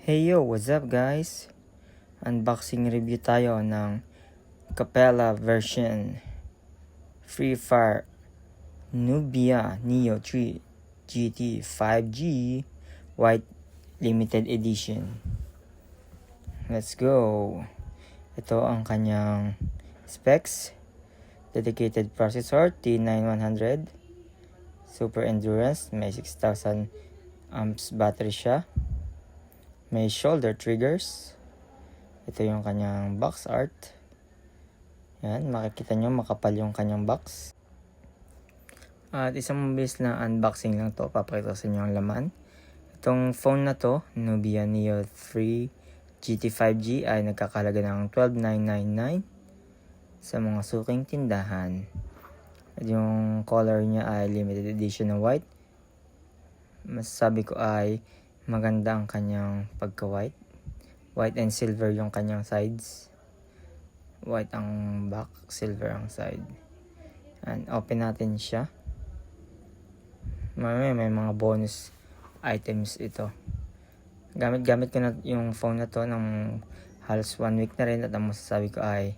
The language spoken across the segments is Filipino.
Hey yo, what's up guys? Unboxing review tayo ng Capella version Free Fire Nubia Neo 3 GT 5G White Limited Edition. Let's go! Ito ang kanyang specs. Dedicated processor T9100, Super Endurance, may 6,000 amps battery siya. May shoulder triggers. Ito yung kanyang box art. Yan, makikita nyo makapal yung kanyang box. At isang mabilis na unboxing lang to. Papakita sa inyo ang laman. Itong phone na to, Nubia Neo 3 GT 5G ay nagkakahalaga ng 12,999 sa mga suking tindahan. At yung color niya ay limited edition na white. Masasabi ko ay maganda ang kanyang pagka-white. White and silver yung kanyang sides. White ang back, silver ang side. And open natin siya. May mga bonus items ito. Gamit ko na yung phone na to ng halos 1 week na rin, at ang masasabi ko ay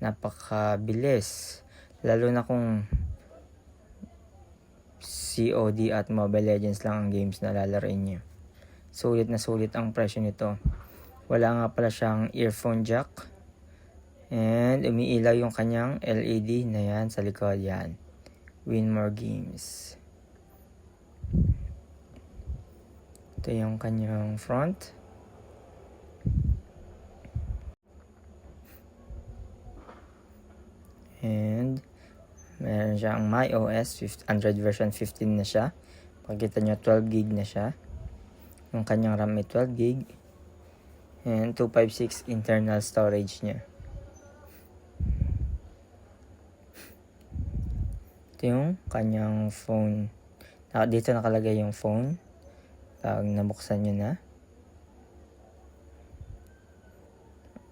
napakabilis. Lalo na kung COD at Mobile Legends lang ang games na lalaroin nyo. Sulit na sulit ang presyo nito. Wala nga pala siyang earphone jack. And umiilaw yung kanyang LED na yan sa likod. Yan. Win more games. Ito yung kanyang front. And meron siyang MyOS Android version 15 na siya. Pagkita nyo 12 gig na siya. Yung kanyang RAM ay 12 gig. And 256 internal storage niya. Ito yung kanyang phone. Dito nakalagay yung phone. Nabuksan nyo na.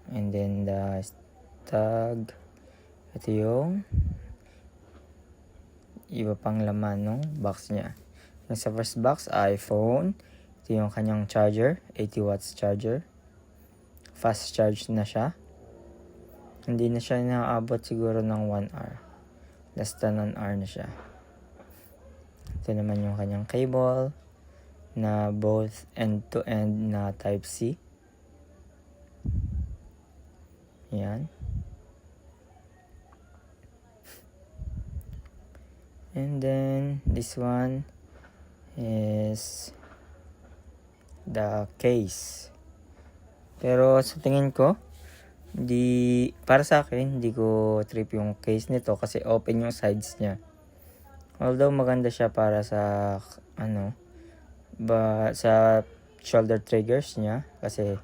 And then the tag. Ito yung iba pang laman ng box niya. Yung sa first box, iPhone. Ito yung kanyang charger. 80 watts charger. Fast charge na siya. Hindi na siya naaabot siguro ng 1 hour. Less than 1 hour na siya. Ito naman yung kanyang cable na both end-to-end na Type-C. Yan. And then this one is the case. Pero sa tingin ko, para sa akin, hindi ko trip yung case nito kasi open yung sides niya. Although maganda siya para sa sa shoulder triggers niya kasi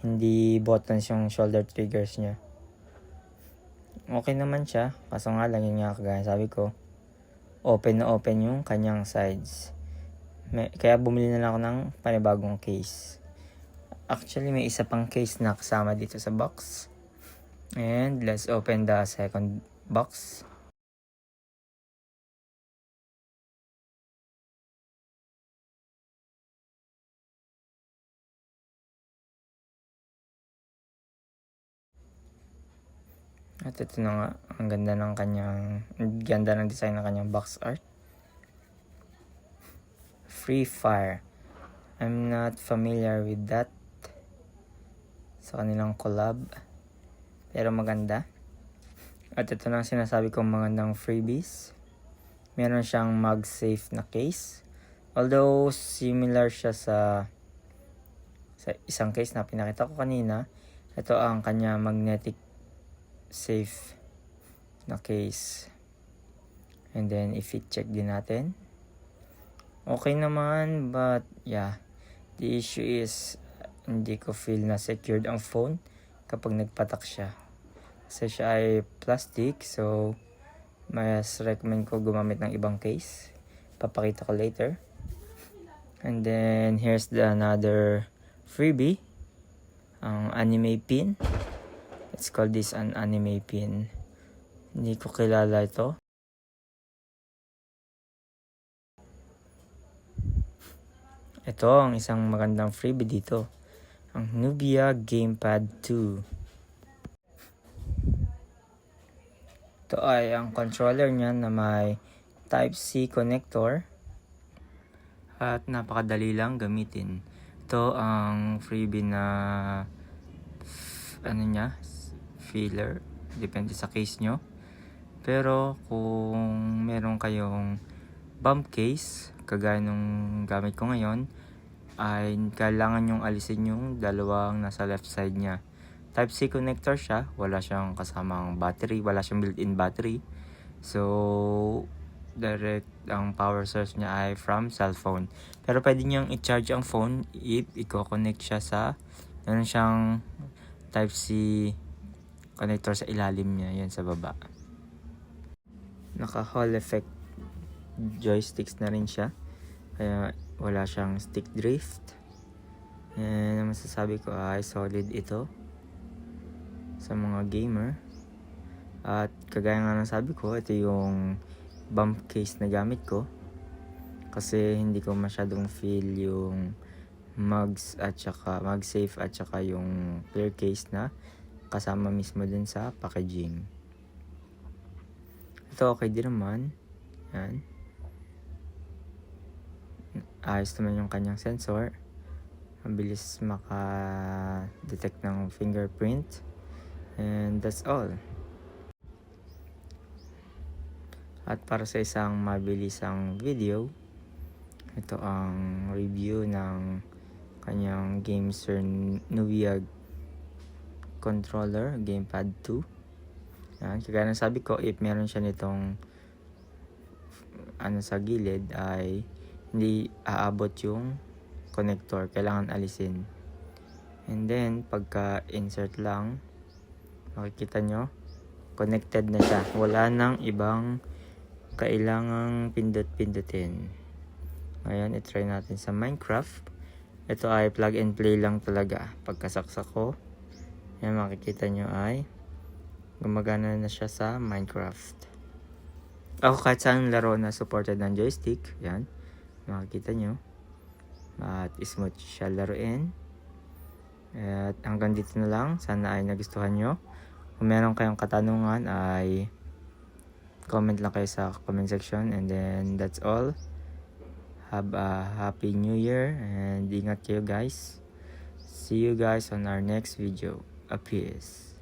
hindi buttons yung shoulder triggers niya. Okay naman siya, kaso nga lang yun nga kagaya sabi ko, open na open yung kanyang sides. Kaya bumili na lang ako ng panibagong case. Actually, may isa pang case na kasama dito sa box. And let's open the second box. At ito na nga, ang ganda ng design ng kanyang box art. Free Fire. I'm not familiar with that. Sa kanilang collab. Pero maganda. At ito na ang sinasabi kong magandang freebies. Meron siyang MagSafe na case. Although similar siya sa isang case na pinakita ko kanina. Ito ang kanya magnetic safe na case. And then if-fit check din natin. Okay naman, but yeah, the issue is hindi ko feel na secured ang phone kapag nagpatak siya. Kasi siya ay plastic, so mas recommend ko gumamit ng ibang case. Papakita ko later. And then here's another freebie, ang anime pin. Let's call this an anime pin. Hindi ko kilala ito. Ito ang isang magandang freebie dito. ang Nubia Gamepad 2. Ito ay ang controller niya na may Type-C connector at napakadali lang gamitin. Ito ang freebie na filler, depende sa case nyo. Pero kung meron kayong bump case kagaya nung gamit ko ngayon, ay kailangan nyong alisin yung dalawang nasa left side niya. Type-C connector siya, wala siyang kasamang battery, wala siyang built-in battery. So, direct ang power source niya ay from cellphone. Pero pwede niyang i-charge ang phone if i-connect siya sa, meron siyang Type-C connector sa ilalim niya, yan sa baba. Naka Hall effect joysticks na rin siya, kaya wala siyang stick drift. And ang masasabi ko ay solid ito sa mga gamer. At kagaya nga ng sabi ko, ito yung bump case na gamit ko kasi hindi ko masyadong feel yung MagSafe at saka yung clear case na kasama mismo dun sa packaging. Ito okay din naman. Yan. Ayos naman yung kanyang sensor. Mabilis maka-detect ng fingerprint. And that's all. At para sa isang mabilisang video, ito ang review ng kanyang Gameser Nubia controller, Gamepad 2. Yan, kagaya ng sabi ko, if meron siya nitong sa gilid ay hindi aabot yung connector, kailangan alisin. And then pagka insert lang, makikita nyo connected na siya, wala nang ibang kailangang pindot-pindutin. Ngayon, itry natin sa Minecraft. Ito ay plug and play lang talaga. Pagkasaksak ko, yan makikita nyo ay gumagana na siya sa Minecraft. Ako kahit saan laro na supported ng joystick, yan, makikita nyo. At smooth siya laruin. At hanggang dito na lang. Sana ay nagustuhan nyo. Kung meron kayong katanungan ay comment lang kayo sa comment section. And then that's all. Have a happy new year and ingat kayo guys. See you guys on our next video. A peace.